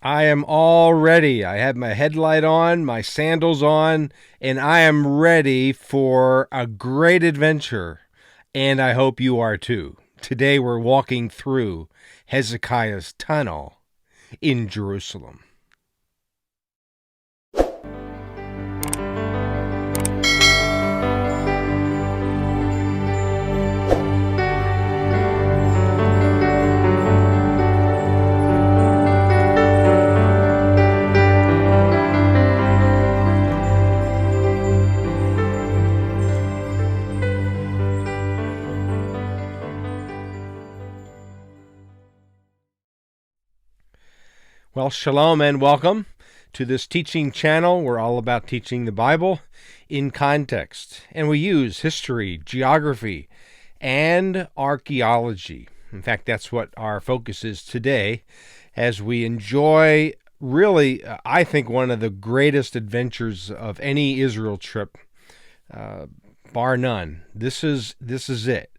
I am all ready. I have my headlight on, my sandals on, and I am ready for a great adventure. And I hope you are too. Today we're walking through Hezekiahs Tunnel in Jerusalem. Well, shalom and welcome to this teaching channel. We're all about teaching the Bible in context. And we use history, geography, and archaeology. In fact, that's what our focus is today as we enjoy really, I think, one of the greatest adventures of any Israel trip, bar none. This is it.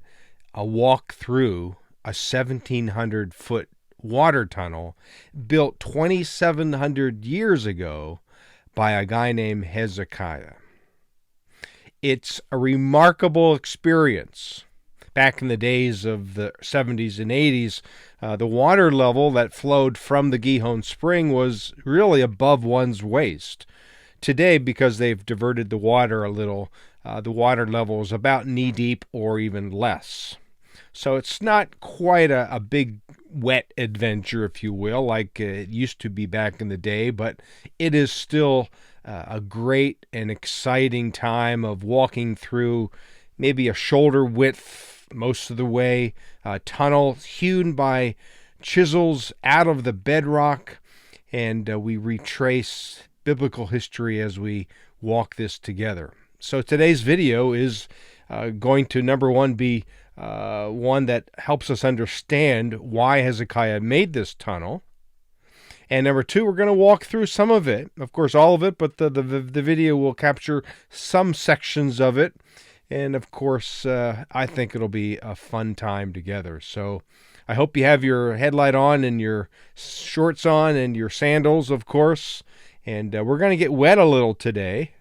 A walk through a 1,700-foot water tunnel built 2,700 years ago by a guy named Hezekiah. It's a remarkable experience. Back in the days of the 70s and 80s, the water level that flowed from the Gihon Spring was really above one's waist. Today, because they've diverted the water a little, the water level is about knee-deep or even less. So it's not quite a big wet adventure, if you will, like it used to be back in the day, but it is still a great and exciting time of walking through maybe a shoulder width most of the way, a tunnel hewn by chisels out of the bedrock, and we retrace biblical history as we walk this together. So today's video is going to, number one, be one that helps us understand why Hezekiah made this tunnel. And number two, we're going to walk through some of it. Of course, all of it, but the video will capture some sections of it. And of course, I think it'll be a fun time together. So I hope you have your headlight on and your shorts on and your sandals, of course. And we're going to get wet a little today.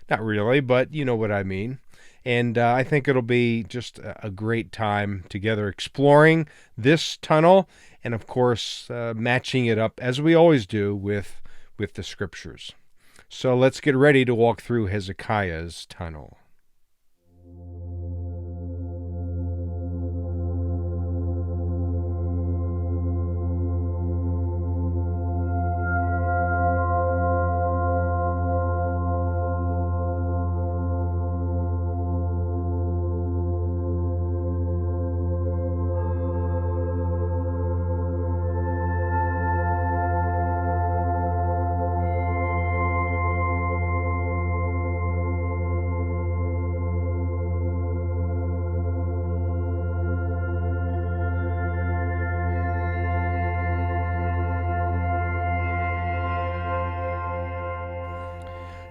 Not really, but you know what I mean. And I think it'll be just a great time together exploring this tunnel and, of course, matching it up, as we always do, with the Scriptures. So let's get ready to walk through Hezekiah's Tunnel.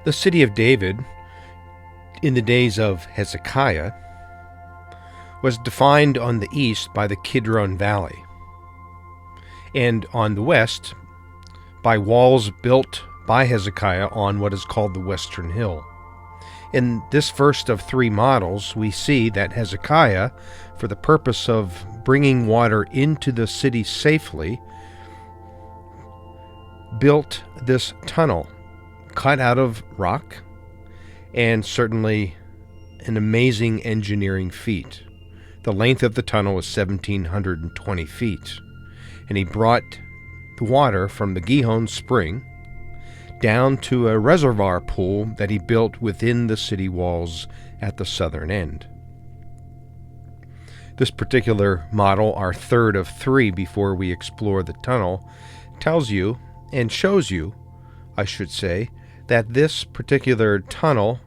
The city of David, in the days of Hezekiah, was defined on the east by the Kidron Valley, and on the west by walls built by Hezekiah on what is called the Western Hill. In this first of three models, we see that Hezekiah, for the purpose of bringing water into the city safely, built this tunnel cut out of rock, and certainly an amazing engineering feat. The length of the tunnel is 1,720 feet, and he brought the water from the Gihon Spring down to a reservoir pool that he built within the city walls at the southern end. This particular model, our third of three before we explore the tunnel, tells you, and shows you, I should say, that this particular tunnel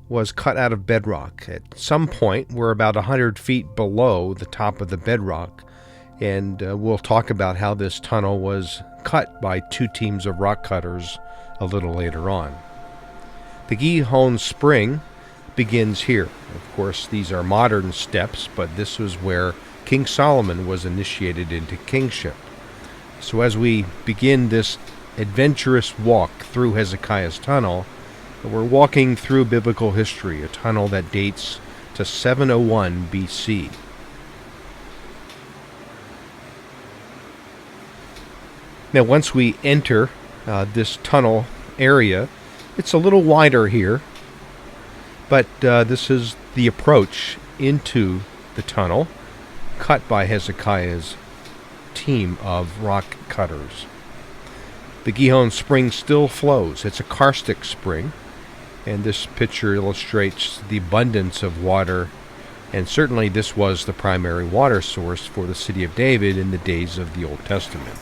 was cut out of bedrock. At some point, we're about 100 feet below the top of the bedrock, and we'll talk about how this tunnel was cut by two teams of rock cutters a little later on. The Gihon Spring begins here. Of course, these are modern steps, but this was where King Solomon was initiated into kingship. So as we begin this adventurous walk through Hezekiahs Tunnel. We're walking through biblical history, a tunnel that dates to 701 BC. Now, once we enter this tunnel area, it's a little wider here, but this is the approach into the tunnel cut by Hezekiah's team of rock cutters. The Gihon Spring still flows. It's a karstic spring, and this picture illustrates the abundance of water, and certainly this was the primary water source for the city of David in the days of the Old Testament.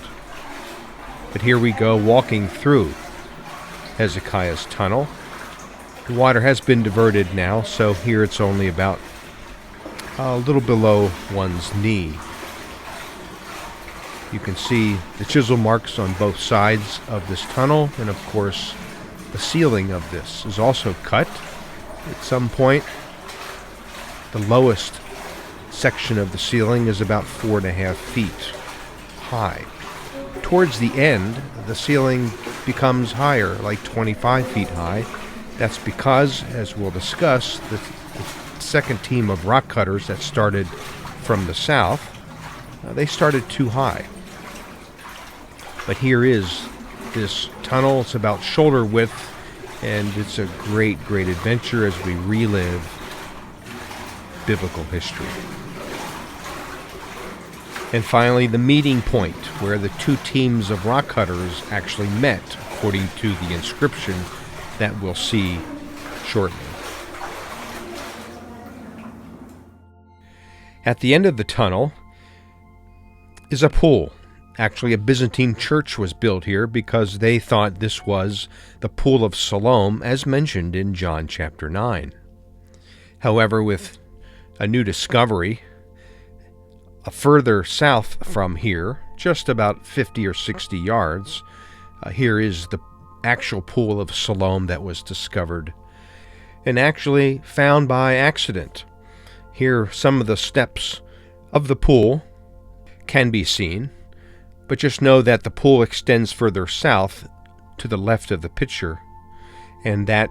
But here we go walking through Hezekiahs Tunnel. The water has been diverted now, so here it's only about a little below one's knee. You can see the chisel marks on both sides of this tunnel, and of course the ceiling of this is also cut at some point. The lowest section of the ceiling is about 4.5 feet high. Towards the end, the ceiling becomes higher, like 25 feet high. That's because, as we'll discuss, the second team of rock cutters that started from the south, they started too high. But here is this tunnel. It's about shoulder width, and it's a great, great adventure as we relive biblical history. And finally, the meeting point where the two teams of rock cutters actually met, according to the inscription that we'll see shortly. At the end of the tunnel is a pool. Actually, a Byzantine church was built here because they thought this was the Pool of Siloam, as mentioned in John chapter 9. However, with a new discovery, further south from here, just about 50 or 60 yards, here is the actual Pool of Siloam that was discovered and actually found by accident. Here, some of the steps of the pool can be seen, but just know that the pool extends further south to the left of the picture, and that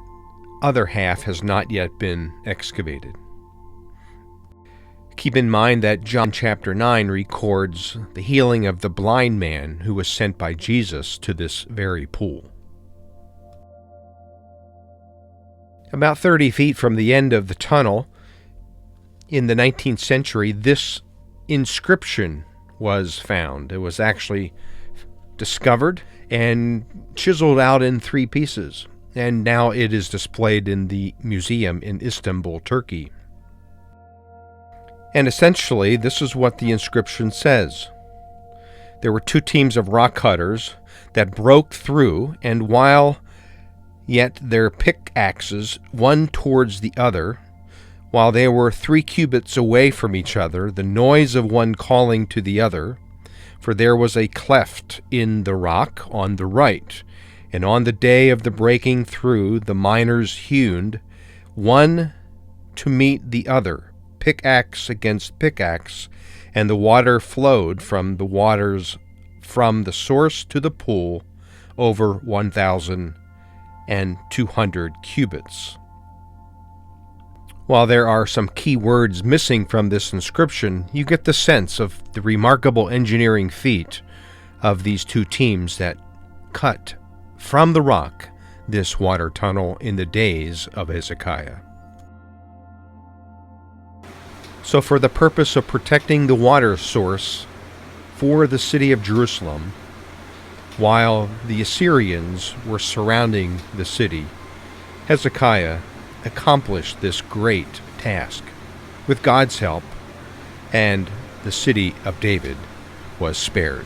other half has not yet been excavated. Keep in mind that John chapter 9 records the healing of the blind man who was sent by Jesus to this very pool. About 30 feet from the end of the tunnel, in the 19th century, this inscription was found. It was actually discovered and chiseled out in 3 pieces, and now it is displayed in the museum in Istanbul, Turkey. And essentially, this is what the inscription says. There were 2 teams of rock cutters that broke through, and while yet their pickaxes, one towards the other, while they were 3 cubits away from each other, the noise of one calling to the other, for there was a cleft in the rock on the right, and on the day of the breaking through the miners hewed, one to meet the other, pickaxe against pickaxe, and the water flowed from the source to the pool over 1,200 cubits. While there are some key words missing from this inscription, you get the sense of the remarkable engineering feat of these 2 teams that cut from the rock this water tunnel in the days of Hezekiah. So for the purpose of protecting the water source for the city of Jerusalem, while the Assyrians were surrounding the city, Hezekiah accomplished this great task with God's help, and the city of David was spared.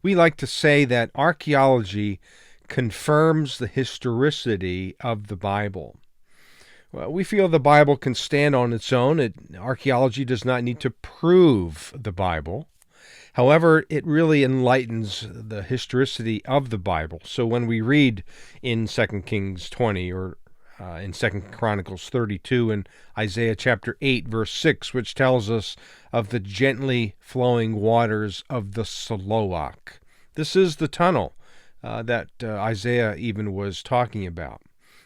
We like to say that archaeology confirms the historicity of the Bible. Well, we feel the Bible can stand on its own. Archaeology does not need to prove the Bible. However, it really enlightens the historicity of the Bible. So when we read in 2 Kings 20 or in 2 Chronicles 32 and Isaiah chapter 8, verse 6, which tells us of the gently flowing waters of the Siloach. This is the tunnel that Isaiah even was talking about.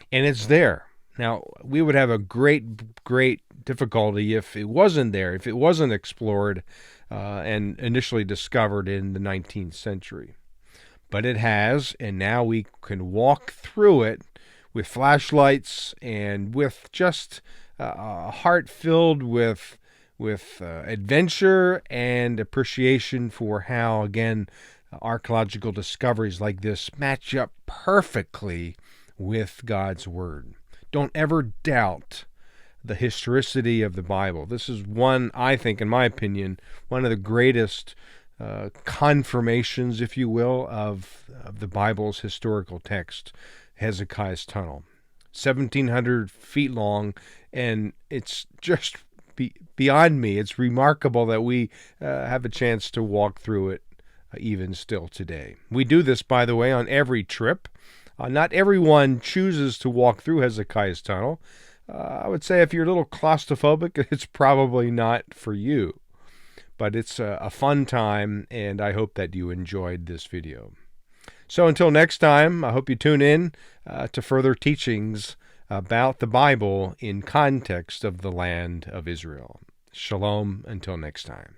And it's there. Now, we would have a great difficulty if it wasn't there, if it wasn't explored and initially discovered in the 19th century. But it has, and now we can walk through it with flashlights and with just a heart filled with adventure and appreciation for how, again, archaeological discoveries like this match up perfectly with God's Word. Don't ever doubt the historicity of the Bible. This is one, I think, in my opinion, one of the greatest confirmations, if you will, of the Bible's historical text, Hezekiahs Tunnel. 1,700 feet long, and it's just beyond me. It's remarkable that we have a chance to walk through it even still today. We do this, by the way, on every trip. Not everyone chooses to walk through Hezekiahs Tunnel. I would say if you're a little claustrophobic, it's probably not for you. But it's a fun time, and I hope that you enjoyed this video. So until next time, I hope you tune in to further teachings about the Bible in context of the land of Israel. Shalom until next time.